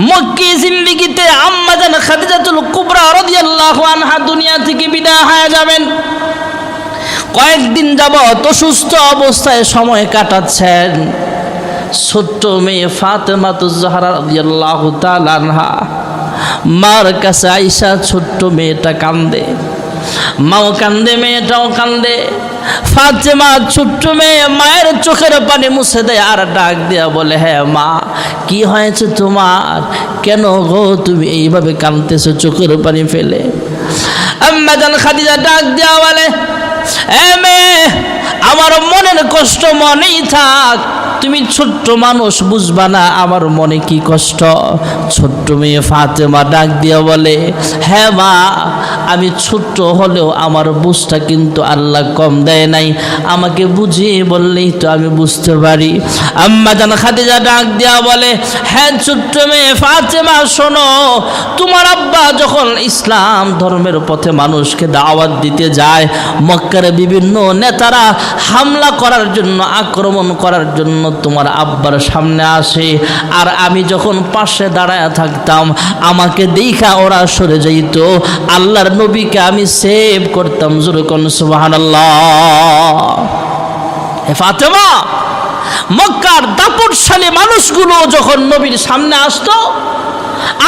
মক্কি জিন্দেগিতে আম্মা জান খাদিজাতুল কুবরা রাদিয়াল্লাহু আনহা দুনিয়া থেকে বিদায় হয়ে যাবেন। কয়েকদিন যাবত অসুস্থ অবস্থায় সময় কাটাচ্ছেন। ছোট্ট মেয়ে ফাতেমাতুজ জাহরা রাদিয়াল্লাহু তাআলা আনহা মার কাছে আয়েশা, ছোট্ট মেয়েটা কান্দে, মাও কান্দে, মেয়েটাও কান্দে। ফাতেমা ছোট্ট মেয়ে মায়ের চোখের পানি মুছে দেয় আর ডাক দিয়া বলে, হ্যাঁ মা, কি হয়েছে তোমার? কেন গো তুমি এইভাবে কাঁদতেছো চোখের পানি ফেলে? আম্মা জান খাদিজা ডাক দিয়া বলে, মেয়ে, আমার মনের কষ্ট মনেই থাক, তুমি ছোট্ট মানুষ, বুঝবা না আমার মনে কি কষ্ট। ছোট্ট মেয়ে ফাতেমা ডাক দিয়া বলে, হ্যাঁ মা, আমি ছোট্ট হলেও আমার বুঝটা কিন্তু আল্লাহ কম দেয় নাই, আমাকে বুঝিয়ে বললেই তো আমি বুঝতে পারি। আম্মা জান খাদিজা ডাক দিয়া বলে, হ্যাঁ ছোট্ট মেয়ে ফাতেমা, শোনো, তোমার আব্বা যখন ইসলাম ধর্মের পথে মানুষকে দাওয়াত দিতে যায়, মক্কার বিভিন্ন নেতারা হামলা করার জন্য, আক্রমণ করার জন্য তোমার আব্বার সামনে আসে, আর আমি যখন পাশে দাঁড়ায় থাকতাম, আমাকে দেখা ওরা সরে যাইত, আল্লাহর নবীকে আমি সেভ করতাম। জোরে কোন সুবহানাল্লাহ। ফাতেমা, মক্কার দাপটশালী মানুষগুলো যখন নবীর সামনে আসতো,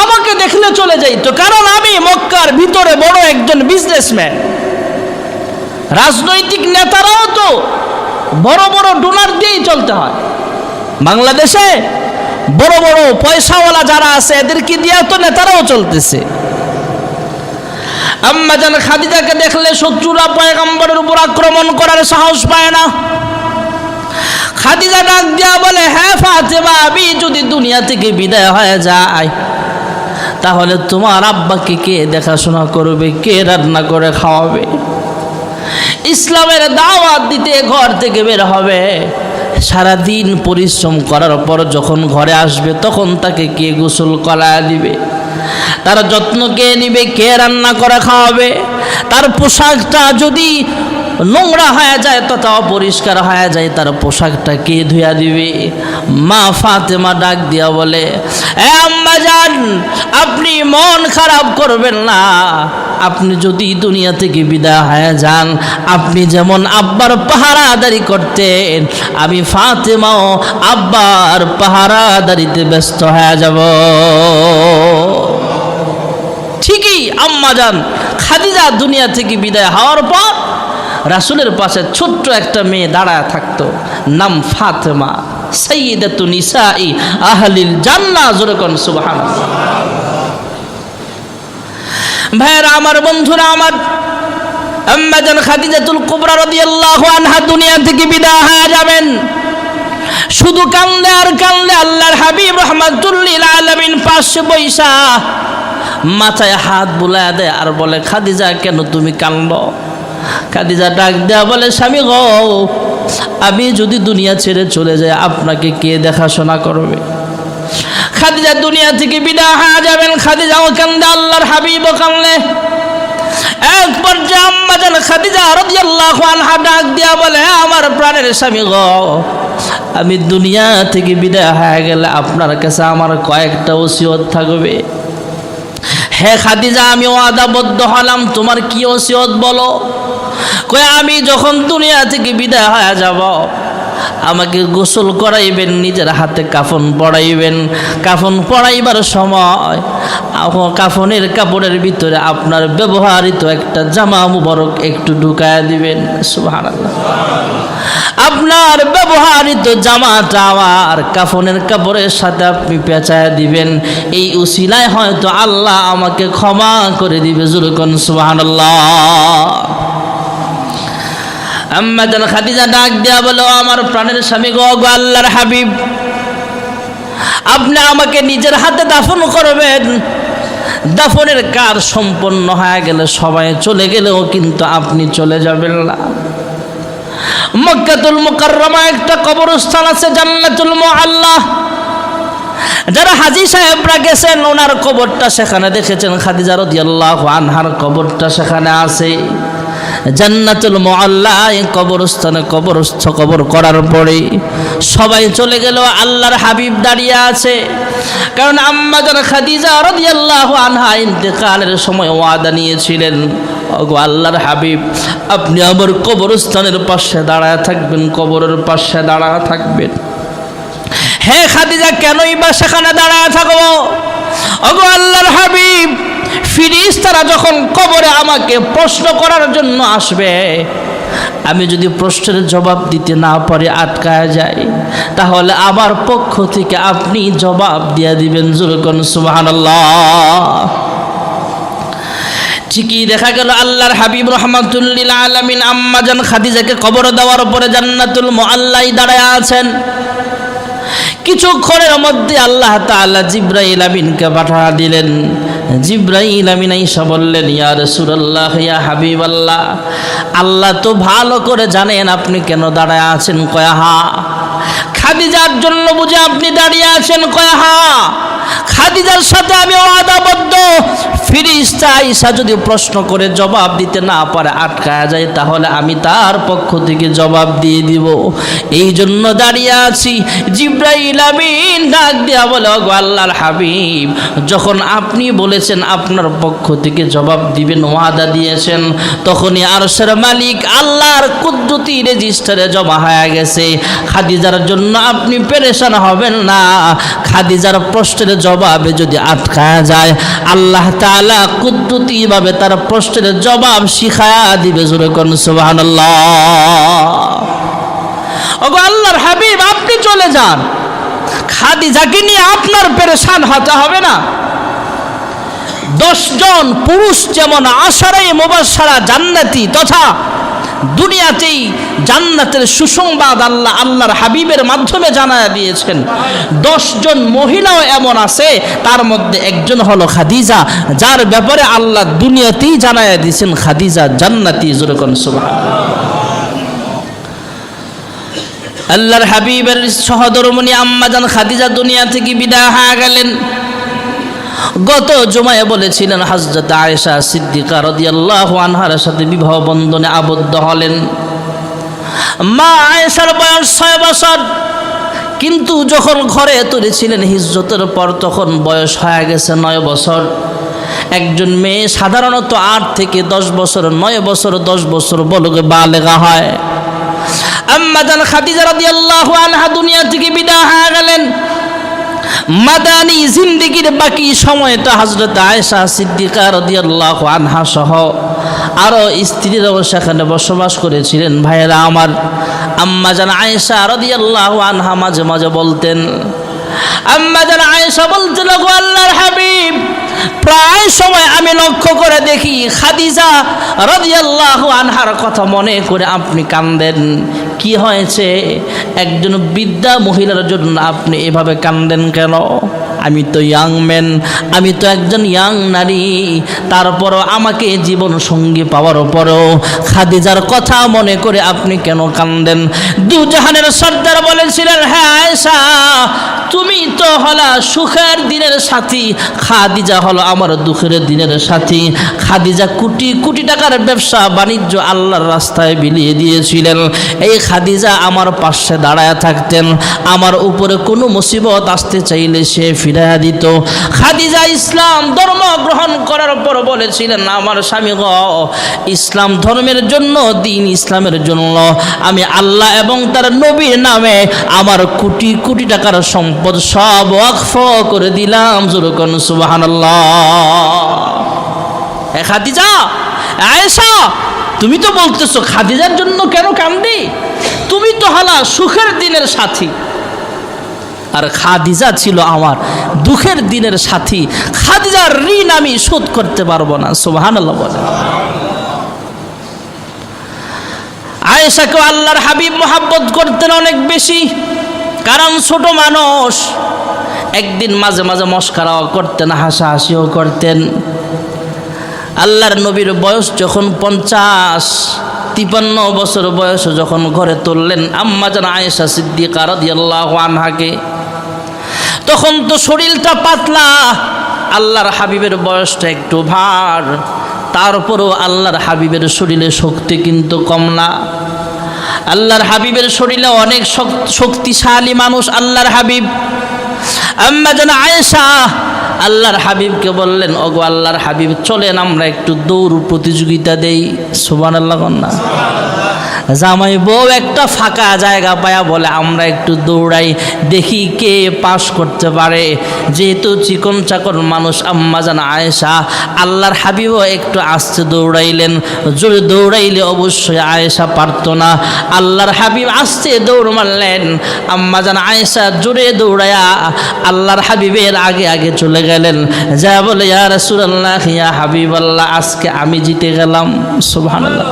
আমাকে দেখলে চলে যাইত, কারণ আমি মক্কার ভিতরে বড় একজন বিজনেসম্যান। রাজনৈতিক নেতারাও তো বড় বড় ডোনার দিয়েই চলতে হয়। বাংলাদেশে বড় বড় পয়সাওয়ালা যারা আছে, এদেরকে দিয়ে তো নেতারাও চলতেছে। আম্মা জান খাদিজাকে দেখলে শত্রুরা পয়গম্বরের উপর আক্রমণ করার সাহস পায় না। খাদিজা ডাক দিয়া বলে, হ্যাঁ ফাতেমা, আমি যদি দুনিয়া থেকে বিদায় হয়ে যায়, তাহলে তোমার আব্বাকে কে দেখাশোনা করবে, কে রান্না করে খাওয়াবে? ইসলামের দাওয়াত দিতে ঘর থেকে বের হবে, সারাদিন পরিশ্রম করার পর যখন ঘরে আসবে, তখন তাকে কে গোসল করায় দিবে, তার যত্ন কে নিবে, কে রান্না করে খাওয়াবে? তার পোশাকটা যদি নোংরা হয়ে যায়, তথা অপরিষ্কার হয়ে যায়, তার পোশাকটা কে ধুয়া দিবে? মা ফাতেমা ডাক দিয়া বলে, আম্মা জান, আপনি মন খারাপ করবেন না, আপনি যদি দুনিয়া থেকে বিদায় হয়ে যান, আপনি যেমন আব্বার পাহারাদারি করতেন, আমি ফাতেমাও আব্বার পাহারাদারিতে ব্যস্ত হয়ে যাব। ঠিকই আম্মা জান খাদিজা দুনিয়া থেকে বিদায় হওয়ার পর রাসূলের পাশে ছোট্ট একটা মেয়ে দাঁড়ায় থাকতো, নাম ফাতেমা, সাইয়্যিদাতু নিসাই আহলিল জান্নাহ। জোরে কোন সুবহানাল্লাহ। ভাইরা আমার, বন্ধুরা আমার, আম্মা জান খাদিজাতুল কুবরা রাদিয়াল্লাহু আনহা দুনিয়া থেকে বিদায় হয়ে যাবেন। শুধু কান্দে আর কান্দে। আল্লাহর হাবিব রাহমাতুল লিল আলামিন পাশে বইসা মাথায় হাত বুলায় দেয় আর বলে, খাদিজা কেন তুমি কান্দো? খাদিজা ডাক দেয়া বলে, স্বামী গো, আমি যদি দুনিয়া ছেড়ে চলে যাই, আপনাকে কে দেখাশোনা করবে? খাদিজা দুনিয়া থেকে বিদায় হয়ে যাবেন। খাদিজাও কান্দে, আল্লাহর হাবিবও কান্দে। এক পর্যায়ে আম্মা জান খাদিজা রাদিয়াল্লাহু আনহা ডাক দিয়া বলে, আমার প্রাণের স্বামী গো, আমি দুনিয়া থেকে বিদায় হয়ে গেলে আপনার কাছে আমার কয়েকটা ওসিয়ত থাকবে। হে খাদিজা, আমি ওয়াদাবদ্ধ হলাম, তোমার কি ওসিয়ত বলো? কই, আমি যখন দুনিয়া থেকে বিদায় হয়ে যাব, আমাকে গোসল করাইবেন, নিজের হাতে কাফন পরাইবেন। কাফন পরাইবার সময় কাফনের কাপড়ের ভিতরে আপনার ব্যবহৃত একটা জামা মুবারক একটু ঢুকায় দিবেন। সুবহানাল্লাহ। আপনার ব্যবহৃত জামাটা আমার কাফনের কাপড়ের সাথে আপনি পেঁচায় দিবেন। এই উসিলায় হয়তো আল্লাহ আমাকে ক্ষমা করে দিবে। জোরে কোন সুবহানাল্লাহ। আম্মা জান খাদিজা ডাক দেয়া বলো, আমার প্রাণের স্বামী গো, আল্লাহর হাবিব, আপনি আমাকে নিজের হাতে দাফন করবেন। দাফনের কাজ সম্পন্ন হয়ে গেলে, সবাই চলে গেলেও কিন্তু আপনি চলে যাবেন না। মক্কাতুল মুকাররমা একটা কবরস্থান আছে, জান্নাতুল মুআল্লা। যারা হাজী সাহেবরা গেছেন, ওনার কবরটা সেখানে দেখেছেন। খাদিজা রাদিয়াল্লাহু আনহার কবরটা সেখানে আছে। জান্নাতুল মুআল্লায় কবরস্থানে কবর করার পরে সবাই চলে গেল, আল্লাহর হাবিব দাঁড়িয়ে আছে। কারণ আম্মা জান খাদিজা রাদিয়াল্লাহু আনহা ইন্তেকালের সময় ওয়াদা নিয়েছিলেন, ওগো আল্লাহর হাবিব আপনি আমার কবরস্থানের পাশে দাঁড়ায় থাকবেন, কবরের পাশে দাঁড়ায় থাকবেন। হে খাদিজা, কেনই বা সেখানে দাঁড়ায় থাকবো? ওগো আল্লাহর হাবিব, ফেরেশতারা যখন কবরে আমাকে প্রশ্ন করার জন্য আসবে, আমি যদি প্রশ্নের জবাব দিতে না পারি, আটকায় যায়, তাহলে আমার পক্ষ থেকে আপনি জবাব দিয়ে দিবেন। জোরে কোন সুবহানাল্লাহ। ঠিকই দেখা গেল আল্লাহর হাবিব রাহমাতুল লিল আলামিন আম্মা জান খাদিজাকে কবর দেওয়ার পরে জান্নাতুল মুআল্লায় দাঁড়ায় আছেন। কিছুক্ষণের মধ্যে আল্লাহ তাআলা জিবরাইল আমিনকে পাঠা দিলেন। জিবরাইল আমিন আইসা বললেন, ইয়া রাসূলুল্লাহ, ইয়া হাবিবাল্লাহ, আল্লাহ তো ভালো করে জানেন আপনি কেন দাঁড়ায় আছেন। কয় হা। খাদিজার জন্য বুঝে আপনি দাঁড়িয়ে আছেন? কয় হা। খাদিজার সাথে আমি ওয়াদাবদ্ধ, ফেরেশতা আয়েশা যদি প্রশ্ন করে জবাব দিতে না পারে, আটকায়া যায়, তাহলে আমি তার পক্ষ থেকে জবাব দিয়ে দিব, এই জন্য দাঁড়িয়ে আছি। জিবরাইল আমিন ডাক দিয়া বলে, ওগো আল্লাহর হাবিব, যখন আপনি বলেছেন আপনার পক্ষ থেকে জবাব দিবেন, ওয়াদা দিয়েছেন, তখনই আরশের মালিক আল্লাহর কুদরতি রেজিস্টারে জমা হয়ে গেছে। খাদিজার জন্য আপনি পেরেশান হবেন না। খাদিজার প্রশ্নের জবাবে যদি আটকায়া যায়, আল্লাহ তাআলা কুদরতিভাবে তার প্রশ্নের জবাব শিখায়া দিবে। জোরে কোন সুবহানাল্লাহ। ওগো আল্লাহর হাবিব, আপনি চলে যান, খাদিজাকে নিয়ে আপনার পেরেশান হতে হবে না। 10 জন পুরুষ যেমন আশারায়ে মুবাশশারা জান্নাতি তথা দুনিয়াতেই জান্নাতের সুসংবাদ আল্লাহর হাবিবের মাধ্যমে জানায়া দিয়েছেন, 10 জন মহিলাও এমন আছে, তার মধ্যে একজন হলো খাদিজা, যার ব্যাপারে আল্লাহ দুনিয়াতেই জানায়া দিয়েছেন খাদিজা জান্নাতি। জোরে কোন সুবহানাল্লাহ। আল্লাহর হাবিবের সহধর্মিণী আম্মা জান খাদিজা দুনিয়া থেকে বিদায় হয়ে গেলেন। গত জুমায় বলেছিলেন হযরত আয়েশা সিদ্দিকা রাদিয়াল্লাহু আনহার সাথে বিবাহ বন্ধনে আবদ্ধ হলেন। মা আয়েশার বয়স 6 বছর, কিন্তু যখন ঘরে তুলেছিলেন হিজরতের পর, তখন বয়স হয়ে গেছে 9 বছর। একজন মেয়ে সাধারণত 8 থেকে 10 বছর, 9 বছর 10 বছর বলগে বালেগা হয়। আম্মা জান খাদিজা রাদিয়াল্লাহু আনহা দুনিয়া থেকে বিদায় হয়ে গেলেন। মাদানী জিন্দেগির বাকি সময়টা হযরত আয়েশা সিদ্দিকা রাদিয়াল্লাহু আনহা সহ আরো স্ত্রীরাও সেখানে বসবাস করেছিলেন। ভাইয়েরা আমার, আম্মা জান আয়েশা রাদিয়াল্লাহু আনহা মাঝে মাঝে বলতেন, আম্মা জান আয়েশা বলতেন, ওগো আল্লাহর হাবিব, প্রায় সময় আমি লক্ষ্য করে দেখি খাদিজা রাদিয়াল্লাহু আনহার কথা মনে করে আপনি কাঁদেন। কি হয়েছে? একজন বৃদ্ধা মহিলার জন্য আপনি এভাবে কাঁদেন কেন? আমি তো ইয়াং ম্যান, আমি তো একজন ইয়াং নারী, তারপরও আমাকে জীবন সঙ্গী পাওয়ার পরও খাদিজার কথা মনে করে আপনি কেন কাঁদেন? দুজাহানের সর্দার বলেছিলেন, হ্যাঁ আয়েশা, তুমি তো হলা সুখের দিনের সাথী, খাদিজা হলো আমার দুঃখের দিনের সাথী। খাদিজা কোটি কোটি টাকার ব্যবসা বাণিজ্য আল্লাহর রাস্তায় বিলিয়ে দিয়েছিলেন। এই খাদিজা আমার পাশে দাঁড়ায় থাকতেন, আমার উপরে কোনো মুসিবত আসতে চাইলে সে ফিরাইয়া দিত। খাদিজা ইসলাম ধর্ম গ্রহণ করার পর বলেছিলেন, আমার স্বামী গো, ইসলাম ধর্মের জন্য, দিন ইসলামের জন্য আমি আল্লাহ এবং তার নবীর নামে আমার কোটি কোটি টাকার সম্পদ সব ওয়াকফ করে দিলাম। জোরে কোন সুবহানাল্লাহ। খাদিজা, আয়েশা, তুমি তো বলতেছো খাদিজার জন্য কেন কান্দি? তুমি তো হলা সুখের দিনের সাথী, আর খাদিজা ছিল আমার দুঃখের দিনের সাথী। খাদিজার ঋণ আমি শোধ করতে পারবো না। সুবহানাল্লাহ বলে। আয়েশাকে আল্লাহর হাবিব মহব্বত করতেন অনেক বেশি, কারণ ছোট মানুষ। একদিন মাঝে মাঝে মস্করাও করতেন, হাসাহাসিও করতেন। আল্লাহর নবীর বয়স যখন 50-53 বছর বয়স যখন ঘরে তুললেন আম্মা জান আয়েশা সিদ্দিকা রাদিয়াল্লাহু আনহাকে, তখন তো শরীরটা পাতলা, আল্লাহর হাবিবের বয়সটা একটু ভার। তারপরও আল্লাহর হাবিবের শরীরে শক্তি কিন্তু কম না। আল্লাহর হাবিবের শরীরে অনেক শক্তিশালী মানুষ আল্লাহর হাবিব। আম্মা জান আয়েশা আল্লাহর হাবিবকে বললেন, ওগো আল্লাহর হাবিব, চলেন আমরা একটু দৌড় প্রতিযোগিতা দেই। সুবহানাল্লাহ কন্যা। জামাই বউ একটা ফাঁকা জায়গা পায়া বলে, আমরা একটু দৌড়াই, দেখি কে পাস করতে পারে। যেহেতু চিকন চাকন মানুষ আম্মা জান আয়েশা, আল্লাহর হাবিবও একটু আস্তে দৌড়াইলেন। জোরে দৌড়াইলে অবশ্যই আয়েশা পারত না। আল্লাহর হাবিব আস্তে দৌড় মারলেন, আম্মা জান আয়েশা জোরে দৌড়ায়া আল্লাহর হাবিবের আগে আগে চলে গেলেন। যা বলে, ইয়া রাসূলুল্লাহ, ইয়া হাবিবাল্লাহ, আজকে আমি জিতে গেলাম। সুবহানাল্লাহ।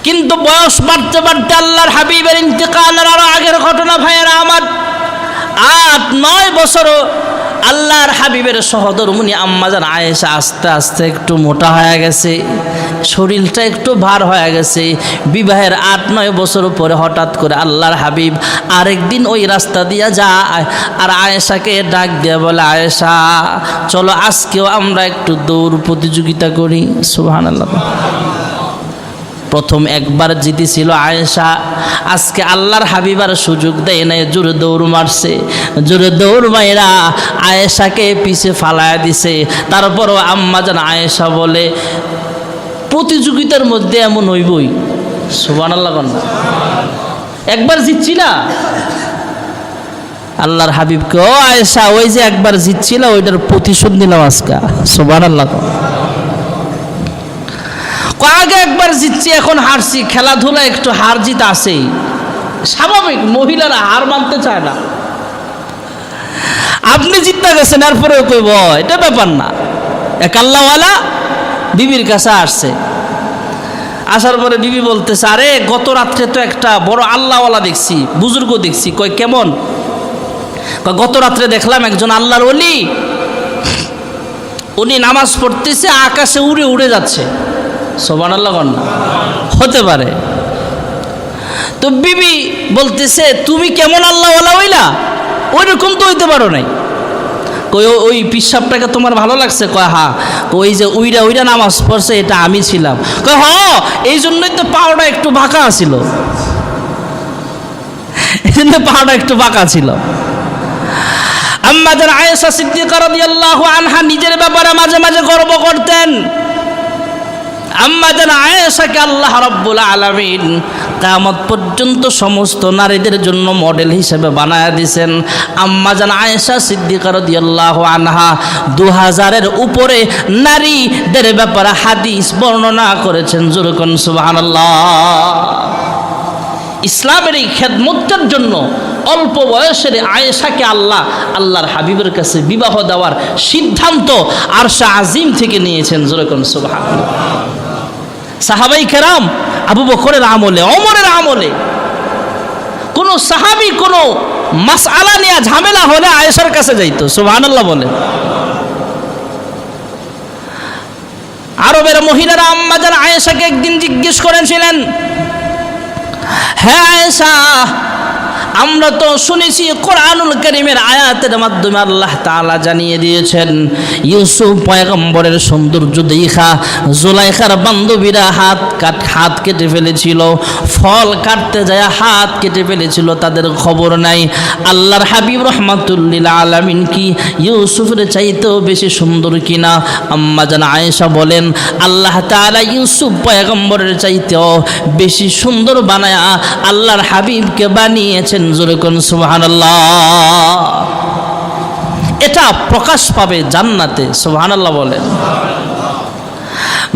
কিন্তু বয়স বাড়তে বাড়তে আল্লাহর হাবিবের ইন্তেকালের আরো আগের ঘটনা ভাইয়েরা আমার, 8-9 বছরও আল্লাহর হাবিবের সহধর্মিণী আম্মা জান আয়েশা আস্তে আস্তে একটু মোটা হয়ে গেছে, শরীরটা একটু ভার হয়ে গেছে। বিবাহের 8-9 বছর পরে হঠাৎ করে আল্লাহর হাবিব আরেকদিন ওই রাস্তা দিয়ে যায় আর আয়েশাকে ডাক দিয়ে বলে, আয়েশা চলো আজকেও আমরা একটু দৌড় প্রতিযোগিতা করি। সুবহানাল্লাহ। প্রথম একবার জিতেছিল আয়েশা, আজকে আল্লাহর হাবিবার সুযোগ দেয় নাই, জোরে দৌড় মারছে। জোরে দৌড় মাইরা আয়েশাকে পিছে ফালায়া দিছে। তারপরও আম্মা জান আয়েশা বলে, প্রতিযোগিতার মধ্যে এমন হইবই। সুবহানাল্লাহ কন্যা। একবার জিতছি না আল্লাহর হাবিবকে, ও আয়েশা, ওই যে একবার জিতছিল ওইটার প্রতিশোধ নিলাম আজকে। সুবহানাল্লাহ। আগে একবার জিতছি, এখন হারছি, খেলাধুলা একটু হার জিত আছেই, স্বাভাবিক। মহিলারা হার মানতে চায় না। আপনি জিততে গেছেন এরপরেও কইব, এটা ব্যাপার না। এক আল্লাহওয়ালা বিবির কাছে আসছে, আসার পরে বিবি বলতেছে, আরে গত রাত্রে তো একটা বড় আল্লাহওয়ালা দেখছি, বুজুর্গ দেখছি। কয় কেমন? গত রাত্রে দেখলাম একজন আল্লাহর ওলি, উনি নামাজ পড়তেছে, আকাশে উড়ে উড়ে যাচ্ছে। সুবহানাল্লাহ কন্যা। হতে পারে। তো বিবি বলতেছে, তুমি কেমন আল্লাহওয়ালা হইলা? ওই রকম তো হইতে পারো নাই। কই ওই পিসাবটাকে তোমার ভালো লাগছে? কয় হ্যাঁ। ওই যে উইরা উইরা নামাজ পড়ছে, এটা আমি ছিলাম। কয় হ, এই জন্যই তো পাওটা একটু বাঁকা ছিল, এই জন্য পাওটা একটু বাঁকা ছিল। আম্মা জান আয়েশা সিদ্দিকা রাদিয়াল্লাহু আনহা নিজের ব্যাপারে মাঝে মাঝে গর্ব করতেন। আম্মা জান আয়েশাকে আল্লাহ রাব্বুল আলামিন কিয়ামত পর্যন্ত সমস্ত নারীদের জন্য মডেল হিসেবে বানায়া দিয়েছেন। আম্মা জান আয়েশা সিদ্দিকা রাদিয়াল্লাহু আনহা 2000-এর উপরে নারীদের ব্যাপারে হাদিস বর্ণনা করেছেন। জোরে কোন সুবহানাল্লাহ। ইসলামের এই খেদমতের জন্য অল্প বয়সের আয়েশাকে আল্লাহর হাবিবের কাছে বিবাহ দেওয়ার সিদ্ধান্ত আরশে আজিম থেকে নিয়েছেন। জোরে কোন সুবহানাল্লাহ। সাহাবাই কেরাম আবু বকরের আমলে, ওমরের আমলে কোন সাহাবী কোন মাসআলা নিয়ে ঝামেলা হলে আয়েশার কাছে যাইতো। সুবহানাল্লাহ বলে। আরবের মহিলারা আম্মা জান আয়েশাকে একদিন জিজ্ঞেস করেছিলেন, হ্যাঁ আয়েশা, আমরা তো শুনেছি কোরআনুল কারীমের আয়াতের মাধ্যমে আল্লাহ তাআলা জানিয়ে দিয়েছেন, ইউসুফ পয়গম্বরের সৌন্দর্য দেখা জুলাইখার বান্ধবীরা হাত কেটে ফেলেছিল, ফল কাটতে যায় হাত কেটে ফেলেছিল, তাদের খবর নাই। আল্লাহর হাবিব রহমাতুল্লিল আলামিন কি ইউসুফের চাইতেও বেশি সুন্দর কিনা? আম্মা জান আয়েশা বলেন, আল্লাহ তাআলা ইউসুফ পয়গম্বরের চাইতেও বেশি সুন্দর বানায়া আল্লাহর হাবিবকে বানিয়েছেন। জোরে কোন সুবহানাল্লাহ। এটা প্রকাশ পাবে জান্নাতে। সুবহানাল্লাহ বলেন।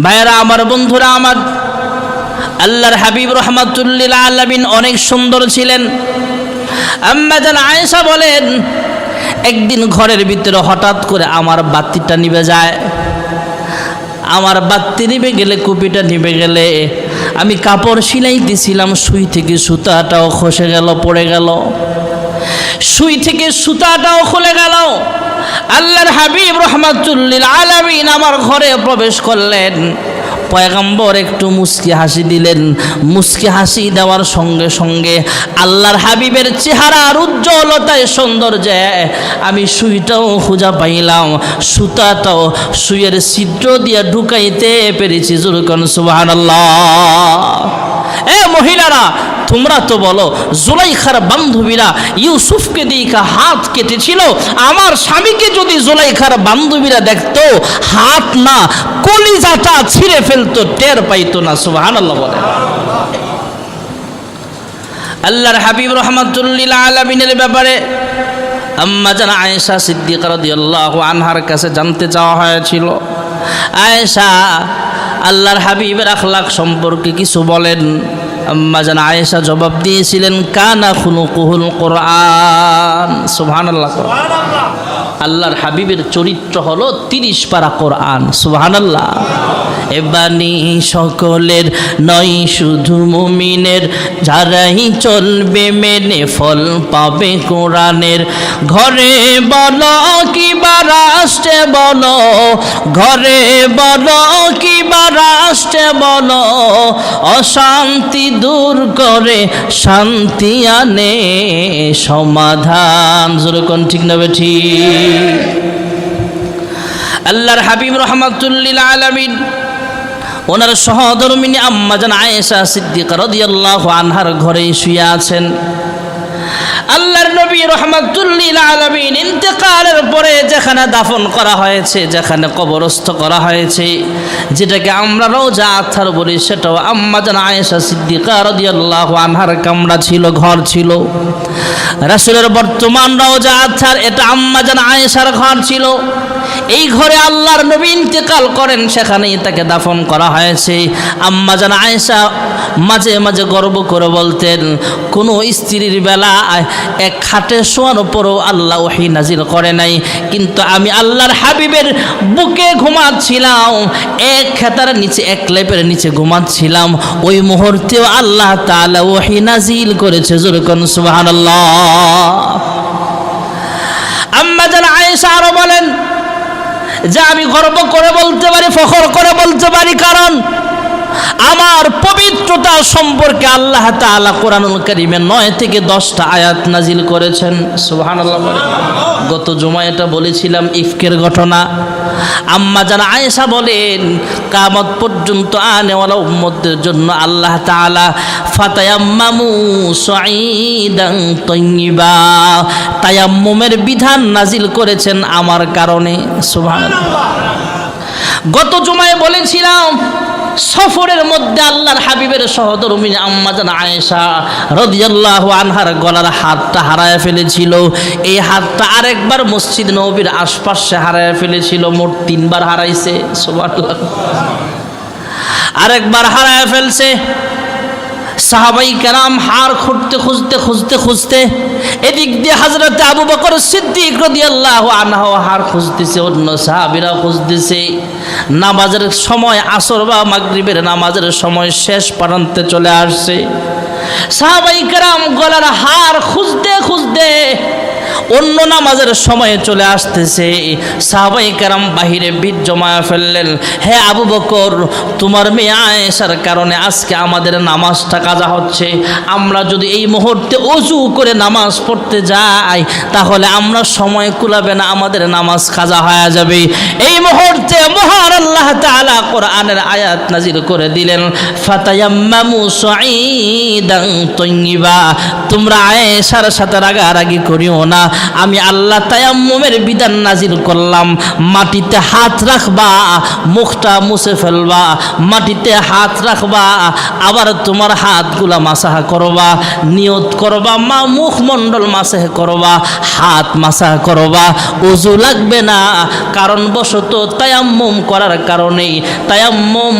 ভাইরা আমার, বন্ধুরা আমার, আল্লাহর হাবিব রহমাতুল্লিল আলামিন অনেক সুন্দর ছিলেন। আম্মা জান আয়েশা বলেন, একদিন ঘরের ভিতরে হঠাৎ করে আমার বাতিটা নিভে যায়। আমার বাতি নিভে গেলে, কুপিটা নিভে গেলে, আমি কাপড় সিলাইতেছিলাম, সুই থেকে সুতাটাও খসে গেল, পড়ে গেল, সুই থেকে সুতাটাও খুলে গেল। আল্লাহর হাবিব রহমাতুল্লিল আলামিন আমার ঘরে প্রবেশ করলেন। পয়গম্বর একটু মুস্কি হাসি দিলেন। মুস্কি হাসি দেওয়ার সঙ্গে সঙ্গে আল্লাহর হাবিবের চেহারার উজ্জ্বলতায় সৌন্দর্যে আমি সুইটাও খুঁজা পাইলাম, সুতাটাও সুইয়ের ছিদ্র দিয়ে ঢুকাইতে পেরেছি। জোরকন সুবহানাল্লাহ। এ মহিলারা, তোমরা তো বলো জুলাইখার বান্ধবীরা ইউসুফকে দিয়ে হাত কেটেছিল, আমার স্বামীকে যদি জুলাইখার বান্ধবীরা দেখতো হাত না কলিজাটা ছিঁড়ে ফেলতো, টের পাইতো না। সুবহানাল্লাহ বলে। আল্লাহর হাবিব রাহমাতুল্লিল আলামিনের ব্যাপারে আম্মা জান আয়েশা সিদ্দিকা রাদিয়াল্লাহু আনহার কাছে জানতে চাওয়া হয়েছিল, আয়েশা আল্লাহর হাবিবের আখলাক সম্পর্কে কিছু বলেন। আম্মা জান আয়েশা জবাব দিয়েছিলেন, কানা খুলুকুহুল কোরআন। সুবহানাল্লাহ। আল্লাহর হাবিবের চরিত্র হলো 30 পারা কোরআন। সুবহানাল্লাহ। এবানি সকলের নয় শুধু মুমিনের, যারাই চলবে মেনে ফল পাবে কোরআনের। ঘরে বলো কিবা রাষ্ট্রে বলো, ঘরে বলো কিবা রাষ্ট্রে বলো, অশান্তি দূর করে শান্তি আনে সমাধান। যেরকম ঠিক না বেঠি? আল্লাহর হাবিব রাহমাতুল্লিল আলামিন ওনার সহধর্মিনী আম্মা জান আয়েশা সিদ্দিকা রাদিয়াল্লাহু আনহার ঘরে শুয়ে আছেন। আল্লাহর নবী রাহমাতুল্লিল আলামিন ইন্তেকালের পরে যেখানে দাফন করা হয়েছে, যেখানে কবরস্থ করা হয়েছে, যেটাকে আমরা রওজা আথার বলি, সেটাও আম্মা জান আয়েশা সিদ্দিকা রাদিয়াল্লাহু আনহার কামরা ছিল, ঘর ছিল। রাসূলের বর্তমান রওজা আথার, এটা আম্মা জান আয়েশার ঘর ছিল। এই ঘরে আল্লাহর নবী ইন্তেকাল করেন, সেখানেই তাকে দাফন করা হয়েছে। আম্মা জান আয়েশা মাঝে মাঝে গর্ব করে বলতেন, কোনো স্ত্রীর বেলা এক খাটে শোয়ার পরও আল্লাহ ওহী নাজিল করে নাই, কিন্তু আমি আল্লাহর হাবিবের বুকে ঘুমাচ্ছিলাম, এক খেতার নিচে, এক লেপের নিচে ঘুমাচ্ছিলাম, ওই মুহূর্তেও আল্লাহ তাআলা ওহী নাজিল করেছে। যেরকম সুবহানাল্লাহ। আম্মা জান আয়েশা আরো বলেন যে আমি গর্ব করে বলতে পারি, ফখর করে বলতে পারি, কারণ আমার পবিত্রতা সম্পর্কে আল্লাহ তাআলা কোরআনুল কারীমে 9 থেকে 10টা আয়াত নাজিল করেছেন। সুবহানাল্লাহ। গত জুমায় এটা বলেছিলাম, ইফকের ঘটনা। আম্মা জান আয়েশা বলেন, কিয়ামত পর্যন্ত আনেওয়ালা উম্মতের জন্য আল্লাহ তাআলা ফাতায়াম্মামু সাঈদান তাইয়্যিবা, তায়াম্মুমের বিধান নাজিল করেছেন আমার কারণে। সুবহানাল্লাহ। গত জুমায় বলেছিলাম, সফরের মধ্যে আল্লাহর হাবিবের সহধর্মিনী আম্মা জান আয়েশা রাদিয়াল্লাহু আনহার গলার হাতটা হারায় ফেলেছিল। এই হাতটা আরেকবার মসজিদ নববীর আশপাশে হারায় ফেলেছিল, মোট 3 বার হারাইছে। সুবহানাল্লাহ। আরেকবার হারায় ফেলছে। সাহাবাই কেরাম হার খুঁজতে খুঁজতে খুঁজতে খুঁজতে এদিক দিয়ে হযরত আবু বকর সিদ্দিক রাদিয়াল্লাহু আনহু হার খুঁজতেছে, অন্য সাহাবীরা খুঁজতেছে। নামাজের সময়, আসর বা মাগরিবের নামাজের সময় শেষ প্রান্তে চলে আসছে। সাহাবাই কেরাম গলার হার খুঁজতে খুঁজতে অন্য নামাজের সময়ে চলে আসতেছে। সাহাবাই কেরাম বাহিরে ভিড় জমায়া ফেললেন, হে আবু বকর, তোমার মেয়ে আয়েশার কারণে আজকে আমাদের নামাজটা কাজা হচ্ছে। আমরা যদি এই মুহূর্তে ওযু করে নামাজ পড়তে যাই, তাহলে আমরা সময় কুলাবে না, আমাদের নামাজ কাজা হয়ে যাবে। এই মুহূর্তে মহান আল্লাহ তাআলা কোরআনের আয়াত নাজিল করে দিলেন, ফাতায়াম্মামু সাঈদান তাইয়্যিবা, তোমরা আয়েশার সাথে রাগারাগি করিও না, আমি আল্লাহ তায়াম্মুমের বিধান নাজিল করলাম। মাটিতে হাত রাখবা, মুখটা মুছে ফেলবা, মাটিতে হাত রাখবা, আবার তোমার হাতগুলা মাসাহ করবা, নিয়ত করবা, মুখমণ্ডল মাসাহ করবা, হাত মাসাহ করবা, ওযু লাগবে না, কারণ বশত তায়াম্মুম করার কারণেই, তায়াম্মুম